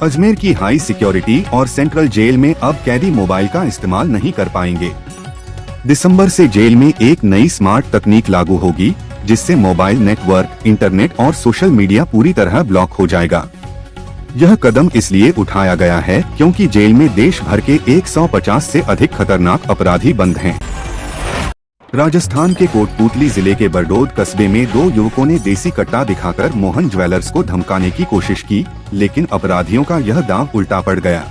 अजमेर की high security और central jail में अब कैदी मोबाइल का इस्तेमाल नहीं कर पाएंगे। दिसंबर से जेल में एक नई स्मार्ट तकनीक लागू होगी, जिससे मोबाइल नेटवर्क, इंटरनेट और सोशल मीडिया पूरी तरह ब्लॉक हो जाएगा। यह कदम इसलिए उठाया गया है क्योंकि जेल में देश भर के 150 से अधिक खतरनाक अपराधी बंद हैं। राजस्थान के कोटपूतली जिले के बरडोद कस्बे में 2 युवकों ने देसी कट्टा दिखाकर मोहन ज्वेलर्स को धमकाने की कोशिश की, लेकिन अपराधियों का यह दांव उल्टा पड़ गया।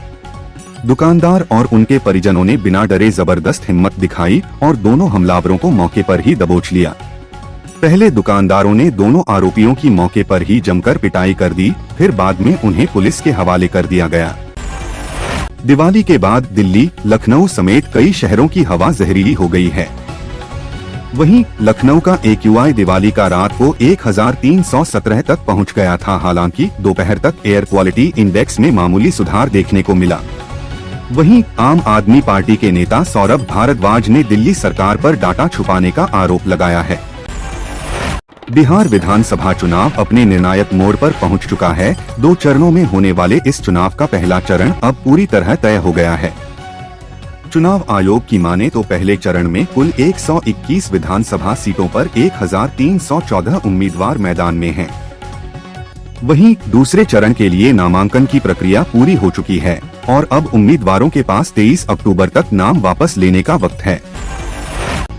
दुकानदार और उनके परिजनों ने बिना डरे जबरदस्त हिम्मत दिखाई और दोनों हमलावरों को मौके पर ही दबोच लिया। पहले दुकानदारों ने दोनों आरोपियों की मौके पर ही जमकर पिटाई कर दी, फिर बाद में उन्हें पुलिस के हवाले कर दिया गया। दिवाली के बाद दिल्ली, लखनऊ समेत कई शहरों की हवा जहरीली हो गई है। वहीं लखनऊ का AQI दिवाली का रात को 1317 तक पहुंच गया था। हालांकि दोपहर तक एयर क्वालिटी इंडेक्स में मामूली सुधार देखने को मिला। वहीं आम आदमी पार्टी के नेता सौरभ भारद्वाज ने दिल्ली सरकार पर डाटा छुपाने का आरोप लगाया है। बिहार विधानसभा चुनाव अपने निर्णायक मोड़ पर पहुंच चुका है। 2 चरणों में होने वाले इस चुनाव का पहला चरण अब पूरी तरह तय हो गया है। चुनाव आयोग की माने तो पहले चरण में कुल 121 विधानसभा सीटों पर 1314 उम्मीदवार मैदान में हैं। वहीं दूसरे चरण के लिए नामांकन की प्रक्रिया पूरी हो चुकी है और अब उम्मीदवारों के पास 23 अक्टूबर तक नाम वापस लेने का वक्त है।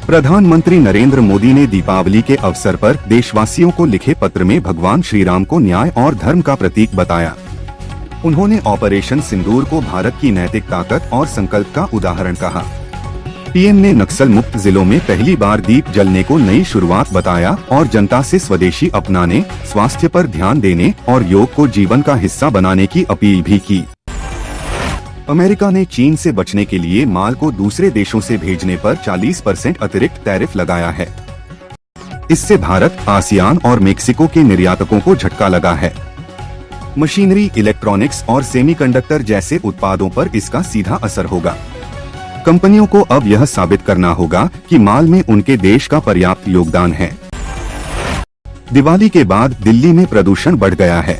प्रधानमंत्री नरेंद्र मोदी ने दीपावली के अवसर पर देशवासियों को लिखे पत्र में भगवान श्री राम को न्याय और धर्म का प्रतीक बताया। उन्होंने ऑपरेशन सिंदूर को भारत की नैतिक ताकत और संकल्प का उदाहरण कहा। पीएम ने नक्सल मुक्त जिलों में पहली बार दीप जलने को नई शुरुआत बताया और जनता से स्वदेशी अपनाने, स्वास्थ्य पर ध्यान देने और योग को जीवन का हिस्सा बनाने की अपील भी की। अमेरिका ने चीन से बचने के लिए माल को दूसरे देशों से भेजने पर 40% अतिरिक्त टैरिफ लगाया है। इससे भारत, आसियान और मेक्सिको के निर्यातकों को झटका लगा है। मशीनरी, इलेक्ट्रॉनिक्स और सेमीकंडक्टर जैसे उत्पादों पर इसका सीधा असर होगा। कंपनियों को अब यह साबित करना होगा कि माल में उनके देश का पर्याप्त योगदान है। दिवाली के बाद दिल्ली में प्रदूषण बढ़ गया है।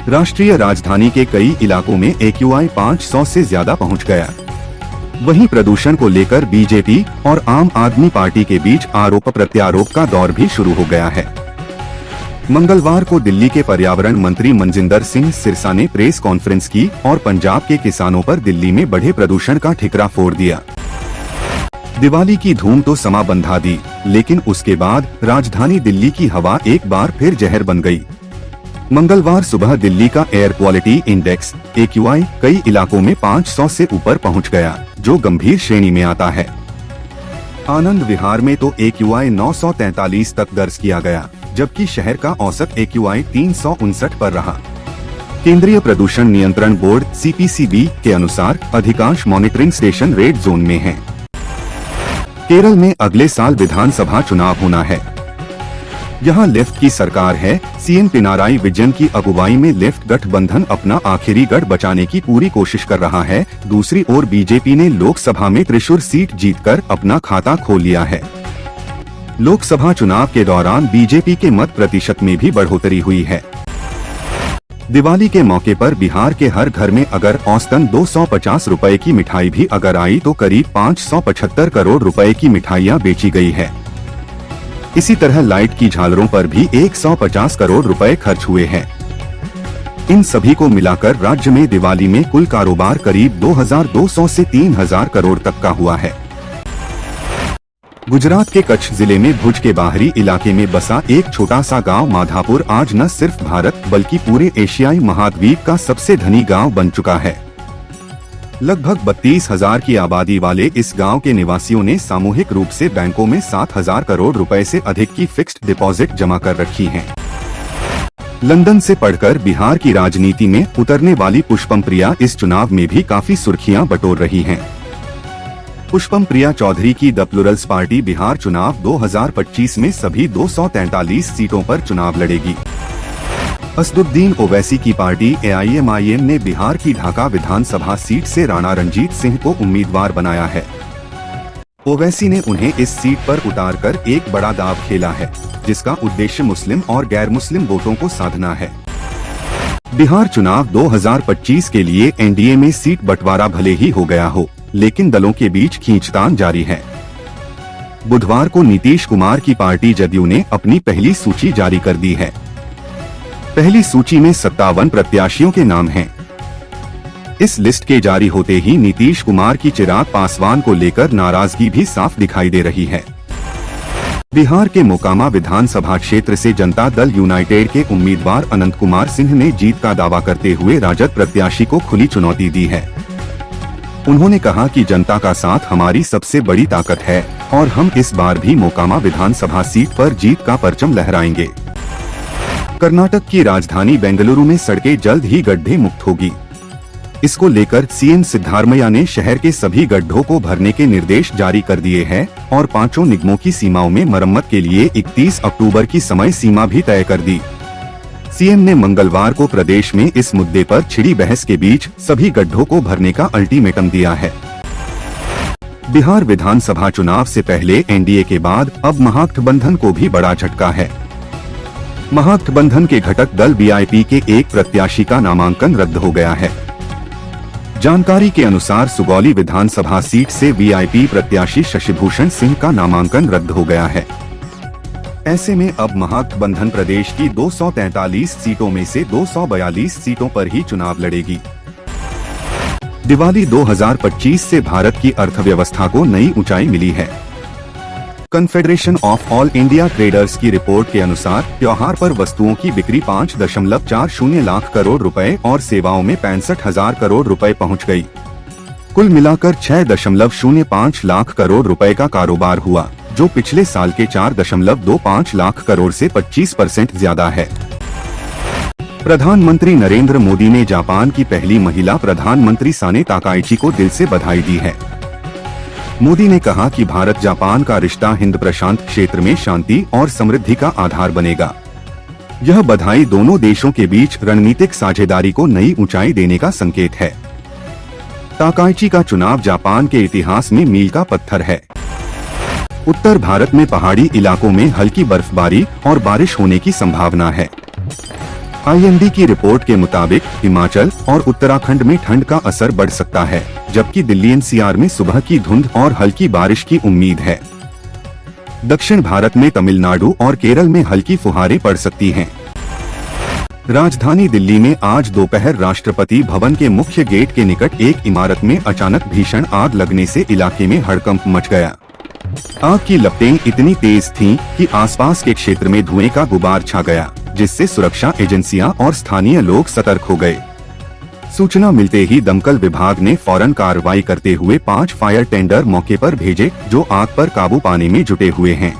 राष्ट्रीय राजधानी के कई इलाकों में AQI 500 से ज्यादा पहुंच गया। वहीं प्रदूषण को लेकर बीजेपी और आम आदमी पार्टी के बीच आरोप प्रत्यारोप का दौर भी शुरू हो गया है। मंगलवार को दिल्ली के पर्यावरण मंत्री मनजिंदर सिंह सिरसा ने प्रेस कॉन्फ्रेंस की और पंजाब के किसानों पर दिल्ली में बढ़े प्रदूषण का ठिकरा फोड़ दिया। दिवाली की धूम तो समा बंधा दी, लेकिन उसके बाद राजधानी दिल्ली की हवा एक बार फिर जहर बन गई। मंगलवार सुबह दिल्ली का एयर क्वालिटी इंडेक्स AQI कई इलाकों में 500 से ऊपर पहुंच गया, जो गंभीर श्रेणी में आता है। आनंद विहार में तो AQI 943 तक दर्ज किया गया, जबकि शहर का औसत AQI 359 पर रहा। केंद्रीय प्रदूषण नियंत्रण बोर्ड CPCB के अनुसार अधिकांश मॉनिटरिंग स्टेशन रेड जोन में हैं। केरल में अगले साल विधानसभा चुनाव होना है। यहाँ लेफ्ट की सरकार है। CM पिनाराई विजयन की अगुवाई में लेफ्ट गठबंधन अपना आखिरी गढ़ बचाने की पूरी कोशिश कर रहा है। दूसरी ओर बीजेपी ने लोकसभा में त्रिशूर सीट जीतकर अपना खाता खोल लिया है। लोकसभा चुनाव के दौरान बीजेपी के मत प्रतिशत में भी बढ़ोतरी हुई है। दिवाली के मौके पर बिहार के हर घर में अगर औसतन 250 रुपए की मिठाई भी अगर आई तो करीब 575 करोड़ रुपए की मिठाइयाँ बेची गई है। इसी तरह लाइट की झालरों पर भी 150 करोड़ रुपए खर्च हुए हैं। इन सभी को मिलाकर राज्य में दिवाली में कुल कारोबार करीब 2200 से 3000 करोड़ तक का हुआ है। गुजरात के कच्छ जिले में भुज के बाहरी इलाके में बसा एक छोटा सा गांव माधापुर आज न सिर्फ भारत बल्कि पूरे एशियाई महाद्वीप का सबसे धनी गांव बन चुका है। लगभग 32,000 की आबादी वाले इस गांव के निवासियों ने सामूहिक रूप से बैंकों में 7,000 करोड़ रुपए से अधिक की फिक्स्ड डिपॉजिट जमा कर रखी हैं। लंदन से पढ़कर बिहार की राजनीति में उतरने वाली पुष्पम प्रिया इस चुनाव में भी काफी सुर्खियां बटोर रही हैं। पुष्पम प्रिया चौधरी की द प्लुरल्स पार्टी बिहार चुनाव 2025 में सभी 243 सीटों पर चुनाव लड़ेगी। असदुद्दीन ओवैसी की पार्टी AIMIM ने बिहार की ढाका विधानसभा सीट से राणा रंजीत सिंह को उम्मीदवार बनाया है। ओवैसी ने उन्हें इस सीट पर उतारकर एक बड़ा दांव खेला है, जिसका उद्देश्य मुस्लिम और गैर मुस्लिम वोटों को साधना है। बिहार चुनाव 2025 के लिए एनडीए में सीट बंटवारा भले ही हो गया हो, लेकिन दलों के बीच खींचतान जारी है। बुधवार को नीतीश कुमार की पार्टी जदयू ने अपनी पहली सूची जारी कर दी है। पहली सूची में 57 प्रत्याशियों के नाम हैं। इस लिस्ट के जारी होते ही नीतीश कुमार की चिराग पासवान को लेकर नाराजगी भी साफ दिखाई दे रही है। बिहार के मोकामा विधानसभा क्षेत्र से जनता दल यूनाइटेड के उम्मीदवार अनंत कुमार सिंह ने जीत का दावा करते हुए राजद प्रत्याशी को खुली चुनौती दी है। उन्होंने कहा कि जनता का साथ हमारी सबसे बड़ी ताकत है और हम इस बार भी मोकामा विधानसभा सीट पर जीत का परचम लहराएंगे। कर्नाटक की राजधानी बेंगलुरु में सड़कें जल्द ही गड्ढे मुक्त होगी। इसको लेकर सीएम सिद्धारमैया ने शहर के सभी गड्ढों को भरने के निर्देश जारी कर दिए हैं और 5 निगमों की सीमाओं में मरम्मत के लिए 31 अक्टूबर की समय सीमा भी तय कर दी। सीएम ने मंगलवार को प्रदेश में इस मुद्दे पर छिड़ी बहस के बीच सभी गड्ढों को भरने का अल्टीमेटम दिया है। बिहार विधानसभा चुनाव से पहले एनडीए के बाद अब महागठबंधन को भी बड़ा झटका है। महागठबंधन के घटक दल वीआईपी के एक प्रत्याशी का नामांकन रद्द हो गया है। जानकारी के अनुसार सुगौली विधानसभा सीट से वीआईपी प्रत्याशी शशिभूषण सिंह का नामांकन रद्द हो गया है। ऐसे में अब महागठबंधन प्रदेश की 243 सीटों में से 242 सीटों पर ही चुनाव लड़ेगी। दिवाली 2025 से भारत की अर्थव्यवस्था को नई ऊंचाई मिली है। Confederation of all India traders की रिपोर्ट के अनुसार त्योहार पर वस्तुओं की बिक्री 5.40 लाख करोड़ रुपए और सेवाओं में 65,000 करोड़ रुपए पहुंच गई। कुल मिलाकर 6.05 लाख करोड़ रुपए का कारोबार हुआ, जो पिछले साल के 4.25 लाख करोड़ से 25% ज्यादा है। प्रधानमंत्री नरेंद्र मोदी ने जापान की पहली महिला प्रधानमंत्री साने ताकाइची को दिल से बधाई दी है। मोदी ने कहा कि भारत जापान का रिश्ता हिंद प्रशांत क्षेत्र में शांति और समृद्धि का आधार बनेगा। यह बधाई दोनों देशों के बीच रणनीतिक साझेदारी को नई ऊंचाई देने का संकेत है। ताकाइची का चुनाव जापान के इतिहास में मील का पत्थर है। उत्तर भारत में पहाड़ी इलाकों में हल्की बर्फबारी और बारिश होने की संभावना है। आईएमडी की रिपोर्ट के मुताबिक हिमाचल और उत्तराखंड में ठंड का असर बढ़ सकता है, जबकि दिल्ली एनसीआर में सुबह की धुंध और हल्की बारिश की उम्मीद है। दक्षिण भारत में तमिलनाडु और केरल में हल्की फुहारें पड़ सकती हैं। राजधानी दिल्ली में आज दोपहर राष्ट्रपति भवन के मुख्य गेट के निकट एक इमारत में अचानक भीषण आग लगने से इलाके में हड़कंप मच गया। आग की लपटें इतनी तेज थीं कि आसपास के क्षेत्र में धुएं का गुबार छा गया, जिससे सुरक्षा एजेंसियां और स्थानीय लोग सतर्क हो गए। सूचना मिलते ही दमकल विभाग ने फौरन कार्रवाई करते हुए 5 फायर टेंडर मौके पर भेजे, जो आग पर काबू पाने में जुटे हुए हैं।